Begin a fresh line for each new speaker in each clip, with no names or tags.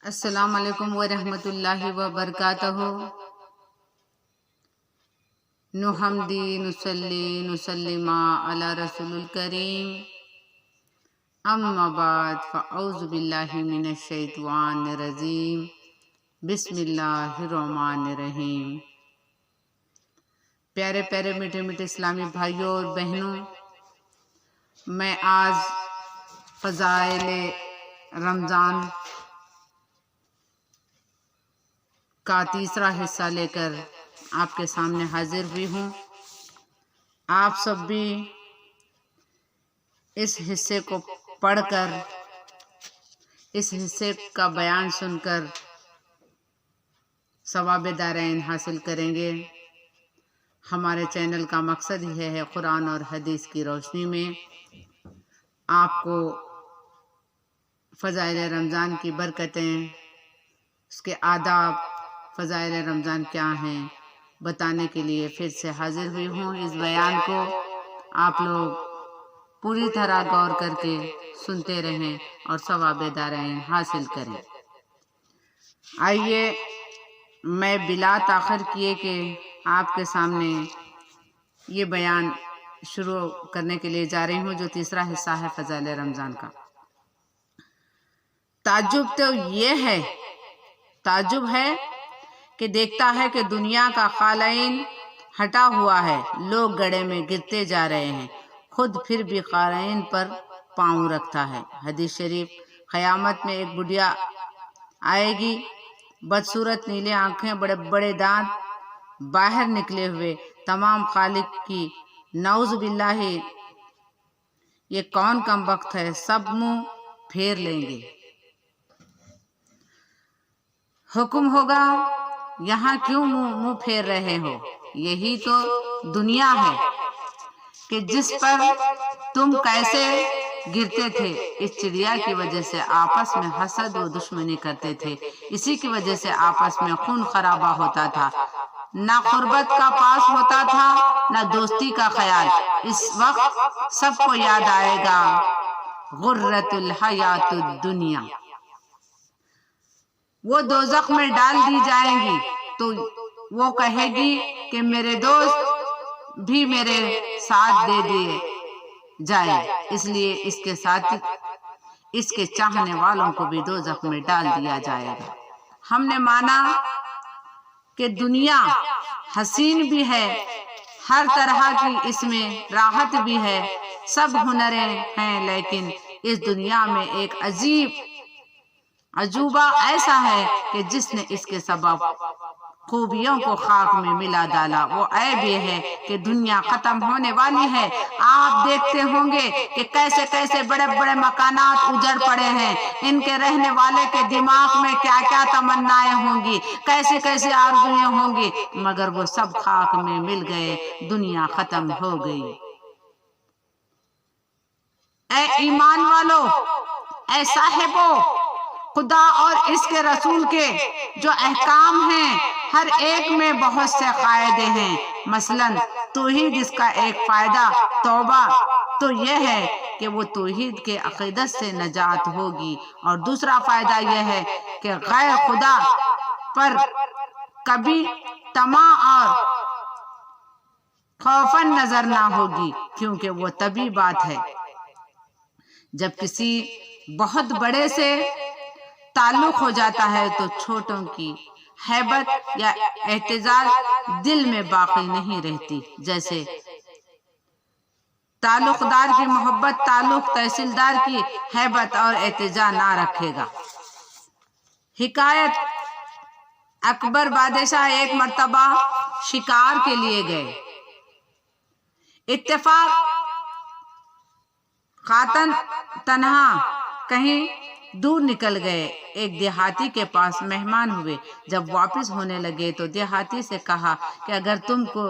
السلام علیکم ورحمۃ اللہ وبرکاتہ۔ نحمدی نصلی نسلم علی رسول الکریم، اما بعد فاعوذ باللہ من الشیطان الرجیم، بسم اللہ الرحمن الرحیم۔ پیارے پیارے میٹھے میٹھے اسلامی بھائیوں اور بہنوں، میں آج فضائل رمضان کا تیسرا حصہ لے کر آپ کے سامنے حاضر ہوئی ہوں۔ آپ سب بھی اس حصے کو پڑھ کر، اس حصے کا بیان سن کر ثواب دارین حاصل کریں گے۔ ہمارے چینل کا مقصد یہ ہے قرآن اور حدیث کی روشنی میں آپ کو فضائل رمضان کی برکتیں، اس کے آداب، فضائل رمضان کیا ہیں بتانے کے لیے پھر سے حاضر ہوئی ہوں۔ اس بیان کو آپ لوگ پوری طرح غور کر کے سنتے رہیں اور ثواب دارین حاصل کریں۔ آئیے میں بلا تاخیر کیے کہ آپ کے سامنے یہ بیان شروع کرنے کے لیے جا رہی ہوں، جو تیسرا حصہ ہے فضائل رمضان کا۔ تعجب ہے کہ دیکھتا ہے کہ دنیا کا قالین ہٹا ہوا ہے، لوگ گڑھے میں گرتے جا رہے ہیں، خود پھر بھی قالین پر پاؤں رکھتا ہے۔ حدیث شریف، قیامت میں ایک بڑھیا آئے گی، بدصورت، نیلے آنکھیں، بڑے بڑے دانت، باہر نکلے ہوئے، تمام خالق کی نعوذ باللہ، یہ کون کم وقت ہے، سب منہ پھیر لیں گے۔ حکم ہوگا، یہاں کیوں منہ پھیر رہے ہو؟ یہی تو دنیا ہے کہ جس پر تم کیسے گرتے تھے۔ اس چڑیا کی وجہ سے آپس میں حسد و دشمنی کرتے تھے، اسی کی وجہ سے آپس میں خون خرابہ ہوتا تھا، نہ قربت کا پاس ہوتا تھا نہ دوستی کا خیال۔ اس وقت سب کو یاد آئے گا غرۃ الحیات الدنیا۔ وہ دوزخ میں ڈال دی جائیں گی تو وہ کہے گی کہ میرے دوست بھی میرے ساتھ دے دیے جائیں، اس لیے اس کے چاہنے والوں کو بھی دوزخ میں ڈال دیا جائے گا۔ ہم نے مانا کہ دنیا حسین بھی ہے، ہر طرح کی اس میں راحت بھی ہے، سب ہنریں ہیں، لیکن اس دنیا میں ایک عجوبہ ایسا ہے کہ جس نے اس کے سبب خوبیوں کو خاک میں ملا ڈالا۔ وہ عیب یہ ہے کہ دنیا ختم ہونے والی ہے۔ آپ دیکھتے ہوں گے کہ کیسے کیسے بڑے بڑے مکانات اجڑ پڑے ہیں، ان کے رہنے والے کے دماغ میں کیا کیا تمنائیں ہوں گی، کیسے کیسے آرزویں ہوں گی، مگر وہ سب خاک میں مل گئے، دنیا ختم ہو گئی۔ اے ایمان والو، اے صاحبو، خدا اور اس کے رسول کے جو احکام ہیں، ہر ایک میں بہت سے فائدے ہیں۔ مثلاً توحید، اس کا ایک فائدہ توبہ تو یہ ہے کہ وہ توحید کے عقیدت سے نجات ہوگی، اور دوسرا فائدہ یہ ہے کہ غیر خدا پر کبھی طمع اور خوفاً نظر نہ ہوگی، کیونکہ وہ طبیعی بات ہے۔ جب کسی بہت بڑے سے تعلق ہو جاتا ہے تو چھوٹوں کی ہیبت یا اعتزاز دل میں باقی نہیں رہتی۔ جیسے تعلق دار کی محبت تعلق تحصیلدار کی ہیبت اور اعتزاز نہ رکھے گا۔ حکایت، اکبر بادشاہ ایک مرتبہ شکار کے لیے گئے۔ اتفاق خاطن تنہا کہیں دور نکل گئے، ایک دیہاتی کے پاس مہمان ہوئے۔ جب واپس ہونے لگے تو دیہاتی سے کہا کہ اگر تم کو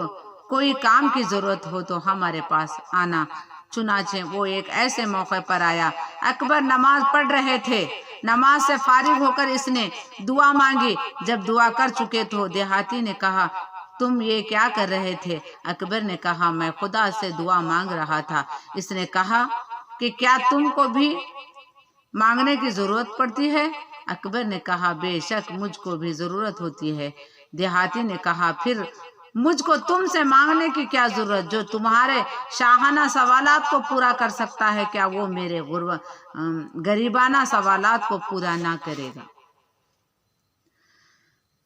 کوئی کام کی ضرورت ہو تو ہمارے پاس آنا۔ چنانچہ وہ ایک ایسے موقع پر آیا، اکبر نماز پڑھ رہے تھے۔ نماز سے فارغ ہو کر اس نے دعا مانگی۔ جب دعا کر چکے تو دیہاتی نے کہا، تم یہ کیا کر رہے تھے؟ اکبر نے کہا، میں خدا سے دعا مانگ رہا تھا۔ اس نے کہا کہ کیا تم کو بھی مانگنے کی ضرورت پڑتی ہے؟ अकबर ने कहा, बेशक मुझको भी जरूरत होती है। देहाती ने कहा, फिर मुझको तुमसे मांगने की क्या जरूरत? जो तुम्हारे शाहाना सवालात को पूरा कर सकता है, क्या वो मेरे गरीबाना सवालात को पूरा ना करेगा?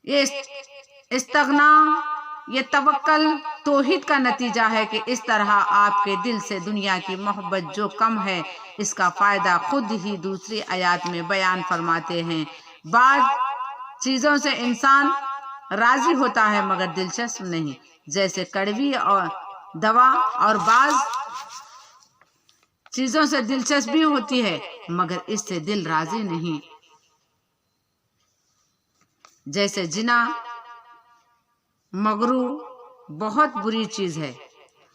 ये इस्तगना, ये तवक्कल तौहीद का नतीजा है कि इस तरह आपके दिल से दुनिया की मोहब्बत जो कम है, इसका फायदा खुद ही दूसरी आयत में बयान फरमाते हैं। बाद चीजों से इंसान राजी होता है मगर दिलचस्प नहीं, जैसे कड़वी और दवा, और बाज चीजों से दिलचस्पी होती है मगर इससे दिल राजी नहीं, जैसे जिना, मगरू बहुत बुरी चीज है,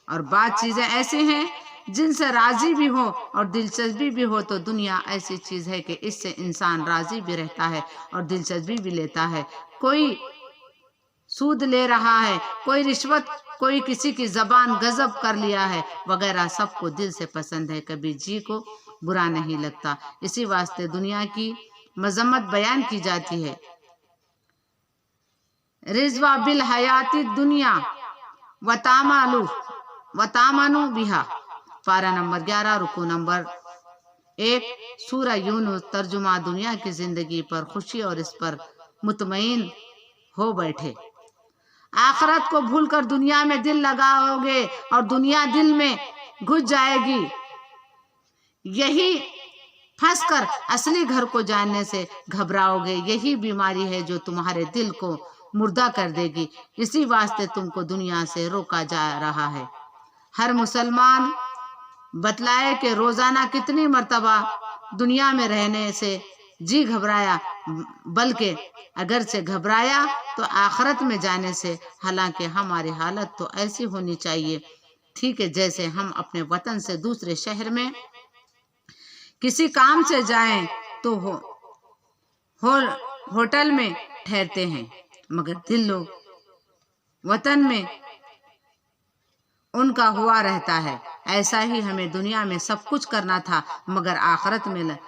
और बाद चीजें ऐसी हैं जिनसे राजी भी हो और दिलचस्पी भी हो, तो दुनिया ऐसी चीज है कि इससे इंसान राजी भी रहता है और दिलचस्पी भी लेता है। कोई सूद ले रहा है, कोई रिश्वत, कोई किसी की जबान गजब कर लिया है वगैरह, सबको दिल से पसंद है, कभी जी को बुरा नहीं लगता। इसी वास्ते दुनिया की मजम्मत बयान की जाती है। रिजवा बिल हयाती दुनिया वतामानु बिहा, पारा नंबर 11, रुकू नंबर 1, सूरह यूनुस। तर्जुमा, दुनिया की जिंदगी पर खुशी और इस पर मुतमईन हो बैठे। आखिरत को भूलकर दुनिया में दिल लगाओगे और दुनिया दिल में घुस जाएगी। यही फंसकर असली घर को जानने से घबराओगे। यही बीमारी है जो तुम्हारे दिल को मुर्दा कर देगी। इसी वास्ते तुमको दुनिया से रोका जा रहा है। हर मुसलमान बतलाए कि रोजाना कितनी मर्तबा दुनिया में रहने से जी घबराया, बल्कि अगर से घबराया तो आखिरत में जाने से। हालांकि हमारी हालत तो ऐसी होनी चाहिए, ठीक है, जैसे हम अपने वतन से दूसरे शहर में किसी काम से जाएं तो होटल में ठहरते हैं, मगर दिल लोग वतन में उनका हुआ रहता है। ऐसा ही हमें दुनिया में सब कुछ करना था मगर आखिरत में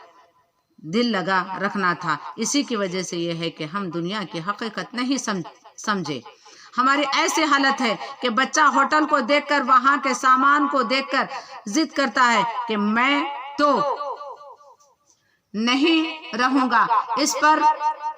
दिल लगा रखना था। इसी की वजह से यह है कि हम दुनिया की हकीकत नहीं समझे। हमारी ऐसी हालत है कि बच्चा होटल को देखकर, वहां के सामान को देखकर जिद करता है कि मैं तो नहीं रहूंगा। इस पर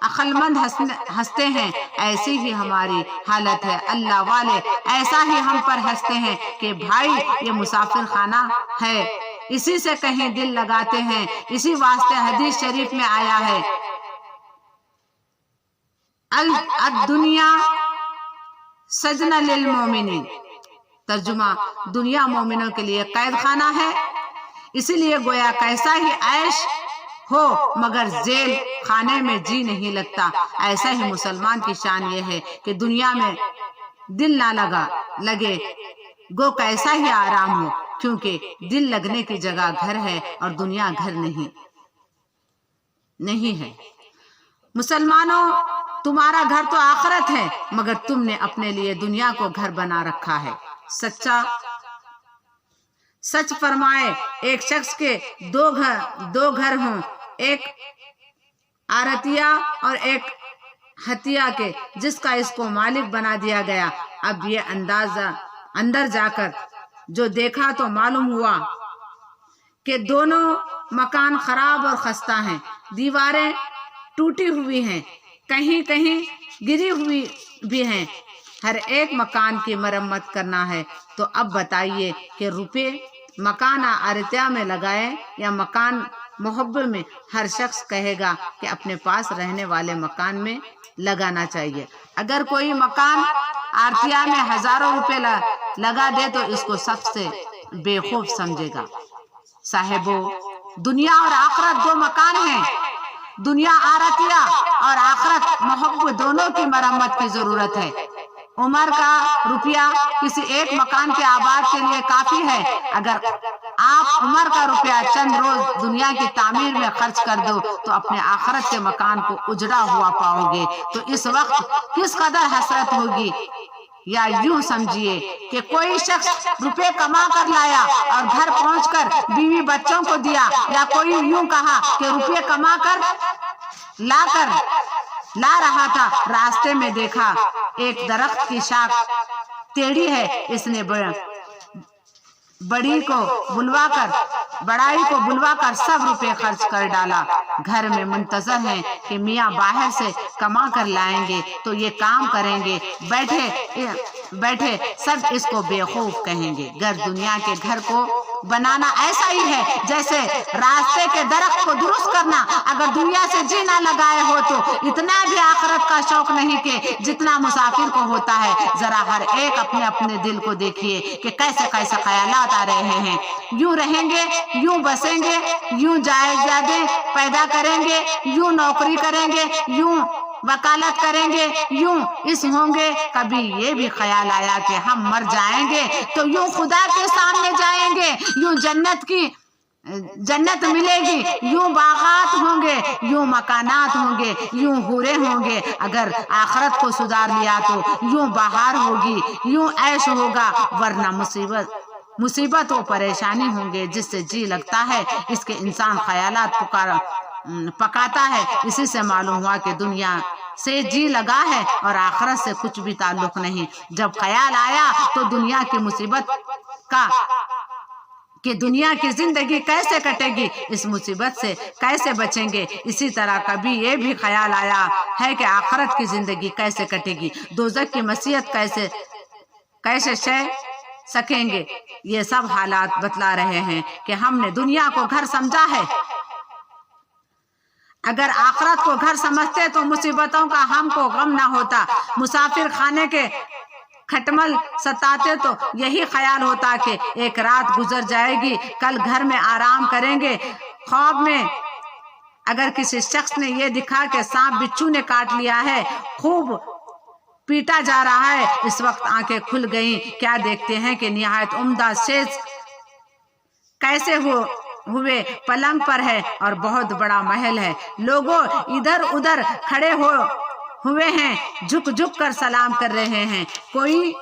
अक्लमंद हंसते हैं। ऐसी ही हमारी हालत है। अल्लाह वाले ऐसा ही हम पर हंसते हैं कि भाई ये मुसाफिर खाना है, इसी से कहीं दिल लगाते हैं। इसी वास्ते हदीस शरीफ में आया है, अल दुनिया सजना लिल मोमिनीन। तर्जुमा, दुनिया मोमिनों के लिए कैद खाना है, इसीलिए गोया कैसा ही ऐश हो मगर जेल खाने में जी नहीं लगता। ऐसा ही मुसलमान की शान ये है कि दुनिया में दिल ना लगे गो कैसा ही आराम हो, क्योंकि दिल लगने की जगह घर है और दुनिया घर नहीं है। मुसलमानों, तुम्हारा घर तो आखिरत है मगर तुमने अपने लिए दुनिया को घर बना रखा है। सच फरमाए, एक शख्स के दो घर हों, एक आरतिया और एक हतिया के, जिसका इसको मालिक बना दिया गया। अब ये अंदर जाकर जो देखा तो मालूम हुआ कि दोनों मकान खराब और खस्ता हैं। दीवारें टूटी हुई हैं, कहीं कहीं गिरी हुई भी हैं। हर एक मकान की मरम्मत करना है। तो अब बताइए कि रुपए मकान आरतिया में लगाए या मकान मोहब्बत में? हर शख्स कहेगा कि अपने पास रहने वाले मकान में लगाना चाहिए। अगर कोई मकान आरतिया में हजारों रुपए लगा दे तो इसको सबसे बेवकूफ समझेगा। साहिबो, दुनिया और आखिरत दो मकान हैं। दुनिया आरतिया और आखिरत मोहब्बत, दोनों की मरम्मत की जरूरत है। उमर का रुपया किसी एक मकान के आबाद के लिए काफी है। अगर आप उमर का रुपया चंद रोज दुनिया की तामीर में खर्च कर दो तो अपने आखिरत के मकान को उजड़ा हुआ पाओगे। तो इस वक्त किस कदर हसरत होगी। या यूं समझिए कि कोई शख्स रुपए कमा कर लाया और घर पहुंचकर बीवी बच्चों को दिया, या कोई यूं कहा कि रुपए कमा कर ला रहा था। रास्ते में देखा एक दरख्त की शाख टेढ़ी है। इसने बड़ाई को बुलवाकर सब रुपए खर्च कर डाला। घर में मुंतजर हैं कि मियाँ बाहर से कमा कर लाएंगे तो ये काम करेंगे। बैठे सब इसको बेवकूफ कहेंगे। दुनिया के घर को बनाना ऐसा ही है जैसे रास्ते के दरख्त को दुरुस्त करना। अगर दुनिया से जी ना लगाए हो तो इतना भी आखिरत का शौक नहीं कि जितना मुसाफिर को होता है। जरा हर एक अपने अपने दिल को देखिए कि कैसे कैसे ख्यालात आ रहे हैं। यूं रहेंगे, यूं बसेंगे, यूं जायदादें पैदा करेंगे, यूं नौकरी करेंगे, यूं वकालत करेंगे, यूं इस होंगे। कभी ये भी ख्याल आया कि हम मर जाएंगे तो यूं खुदा के सामने जाएंगे, यूं जन्नत मिलेगी, यूं बागात होंगे, यूं मकानात होंगे, यूं हूरे होंगे। अगर आखिरत को सुधार लिया तो यूं बहार होगी, यूं ऐश होगा, वरना मुसीबत और परेशानी होंगे। जिससे जी लगता है इसके इंसान ख्यालात पकाता है। इसी से मालूम हुआ कि दुनिया से जी लगा है और आखिरत से कुछ भी ताल्लुक नहीं। जब ख्याल आया तो दुनिया की मुसीबत का कि दुनिया की जिंदगी कैसे कटेगी, इस मुसीबत से कैसे बचेंगे। इसी तरह कभी ये भी ख्याल आया है कि आखिरत की जिंदगी कैसे कटेगी, दोज़ख की मसीहत कैसे सह सकेंगे। ये सब हालात बतला रहे हैं कि हमने दुनिया को घर समझा है। अगर आखिरत को घर समझते तो मुसीबतों का हमको गम ना होता। मुसाफिर खाने के खटमल सताते तो यही ख्याल होता कि एक रात गुजर जाएगी, कल घर में आराम करेंगे। ख्वाब में अगर किसी शख्स ने यह दिखा कि सांप बिच्छू ने काट लिया है, खूब पीटा जा रहा है, इस वक्त आंखें खुल गईं। क्या देखते हैं कि निहायत उम्दा शेष कैसे हुए पलंग पर है और बहुत बड़ा महल है। लोगों इधर उधर खड़े हुए हैं, झुक झुक कर सलाम कर रहे हैं। कोई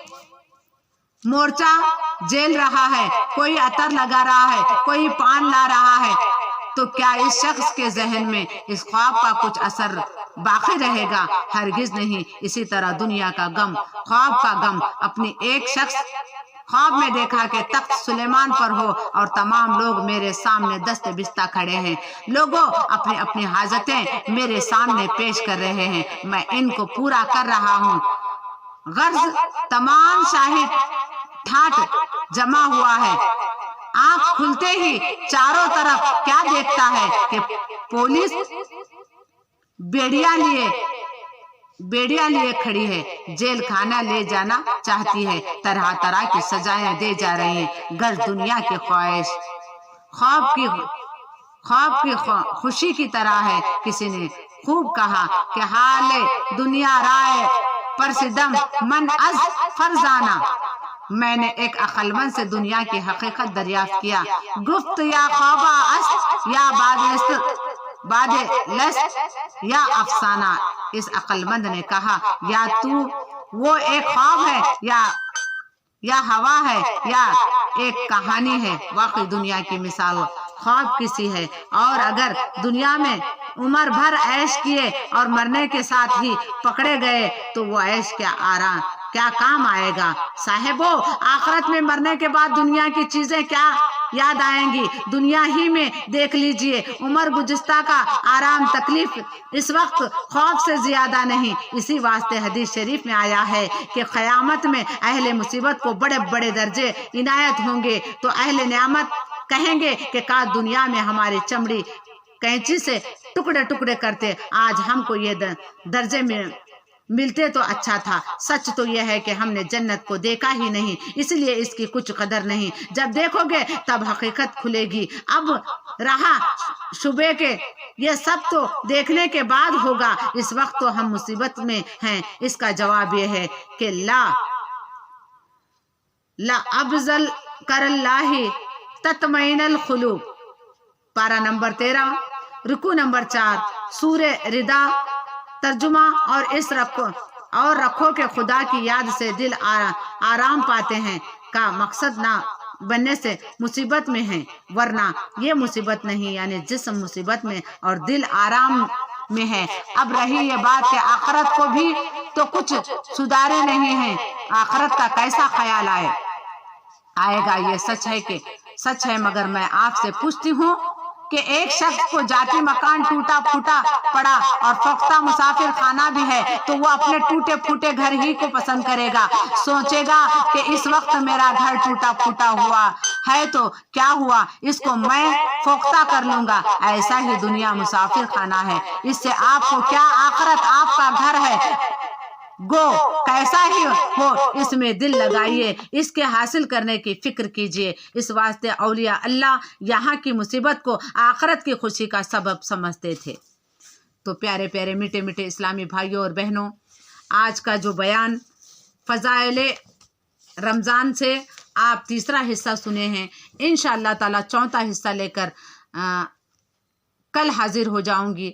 मोर्चा जेल रहा है, कोई अतर लगा रहा है, कोई पान ला रहा है। तो क्या इस शख्स के जहन में इस ख्वाब का कुछ असर बाकी रहेगा? हरगिज नहीं। इसी तरह दुनिया का गम, ख्वाब का गम। अपनी एक शख्स ख्वाब में देखा कि तख्त सुलेमान पर हो और तमाम लोग मेरे सामने दस्ते बिस्ता खड़े हैं। लोगों अपनी अपनी हाजतें मेरे सामने पेश कर रहे हैं, मैं इनको पूरा कर रहा हूँ। गर्ज तमाम शाहिद ठाठ जमा हुआ है। आंख खुलते ही चारों तरफ क्या देखता है कि पुलिस बेड़िया लिए खड़ी है, जेल खाना ले जाना चाहती है। तरह तरह की सजाएं दे जा रही हैं। गर्ज दुनिया की ख्वाहिश ख्वाब की खुशी की तरह है। किसी ने खूब कहा कि हाल दुनिया राय पर सिदम मन अज फरजाना। मैंने एक अक्लमंद से दुनिया की हकीकत दरियाफ्त किया। गुफ्त या ख्वाबा अस्त या बादे लस्त या अफसाना। इस अक्लमंद ने कहा, या तू वो एक ख्वाब है या हवा है या एक कहानी है। वाकई दुनिया की मिसाल ख्वाब किसी है। और अगर दुनिया में उम्र भर ऐश किए और मरने के साथ ही पकड़े गए तो वो ऐश क्या काम आएगा? साहिबो, आखिरत में मरने के बाद दुनिया की चीजें क्या याद आएंगी? दुनिया ही में देख लीजिए, उम्र गुज़िश्ता का आराम तकलीफ इस वक्त खौफ से ज्यादा नहीं। इसी वास्ते हदीस शरीफ में आया है कि क़यामत में अहले मुसीबत को बड़े बड़े दर्जे इनायत होंगे तो अहले नियामत कहेंगे कि काश दुनिया में हमारी चमड़ी कैंची से टुकड़े टुकड़े करते, आज हमको ये दर्जे में मिलते तो अच्छा था। सच तो यह है कि हमने जन्नत को देखा ही नहीं, इसलिए इसकी कुछ कदर नहीं। जब देखोगे तब हकीकत खुलेगी। अब रहा शुबे के, ये सब तो देखने के बाद होगा। इस वक्त तो हम मुसीबत में हैं। इसका जवाब यह है कि ला अफजल करल्लाही तत्मईनुल कुलूब। पारा नंबर 13, रुकू नंबर 4, सूरे रिदा। तर्जुमा और इस रखो के खुदा की याद से दिल आराम पाते हैं का मकसद ना बनने से मुसीबत में है, वरना ये मुसीबत नहीं। यानी जिस्म मुसीबत में और दिल आराम میں ہے۔ اب رہی یہ بات کہ آخرت کو بھی تو کچھ سدھارے نہیں ہیں، آخرت کا کیسا خیال آئے گا یہ سچ ہے، مگر میں آپ سے پوچھتی ہوں کہ ایک شخص کو ذاتی مکان ٹوٹا پھوٹا پڑا اور پختہ مسافر خانہ بھی ہے تو وہ اپنے ٹوٹے پھوٹے گھر ہی کو پسند کرے گا، سوچے گا کہ اس وقت میرا گھر ٹوٹا پھوٹا ہوا ہے تو کیا ہوا، اس کو میں پختہ کر لوں گا۔ ایسا ہی دنیا مسافر خانہ ہے، اس سے آپ کو کیا، آخرت آپ کا گھر ہے، گو کیسا ہی ہو اس میں دل لگائیے، اس کے حاصل کرنے کی فکر کیجئے۔ اس واسطے اولیاء اللہ یہاں کی مصیبت کو آخرت کی خوشی کا سبب سمجھتے تھے۔ تو پیارے پیارے میٹھے میٹھے اسلامی بھائیوں اور بہنوں، آج کا جو بیان فضائل رمضان سے آپ تیسرا حصہ سنے ہیں، انشاءاللہ تعالی چوتھا حصہ لے کر کل حاضر ہو جاؤں گی۔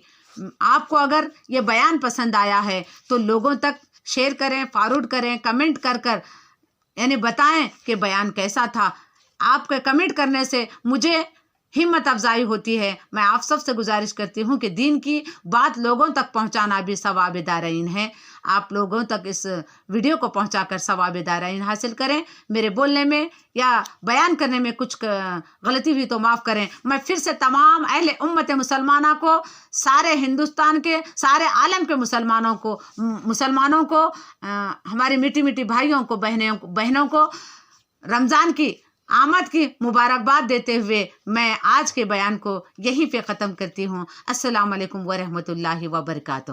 آپ کو اگر یہ بیان پسند آیا ہے تو لوگوں تک شیئر کریں، فارورڈ کریں، کمنٹ کر یعنی بتائیں کہ بیان کیسا تھا۔ آپ کے کمنٹ کرنے سے مجھے ہمت افزائی ہوتی ہے۔ میں آپ سب سے گزارش کرتی ہوں کہ دین کی بات لوگوں تک پہنچانا بھی ثواب دارین ہے۔ آپ لوگوں تک اس ویڈیو کو پہنچا کر ثواب دارین حاصل کریں۔ میرے بولنے میں یا بیان کرنے میں کچھ غلطی ہوئی تو معاف کریں۔ میں پھر سے تمام اہل امت مسلمانہ کو، سارے ہندوستان کے، سارے عالم کے مسلمانوں کو ہماری میٹھی میٹھی بھائیوں کو، بہنوں کو رمضان کی آمد کی مبارکباد دیتے ہوئے میں آج کے بیان کو یہیں پہ ختم کرتی ہوں۔ السلام علیکم ورحمۃ اللہ وبرکاتہ۔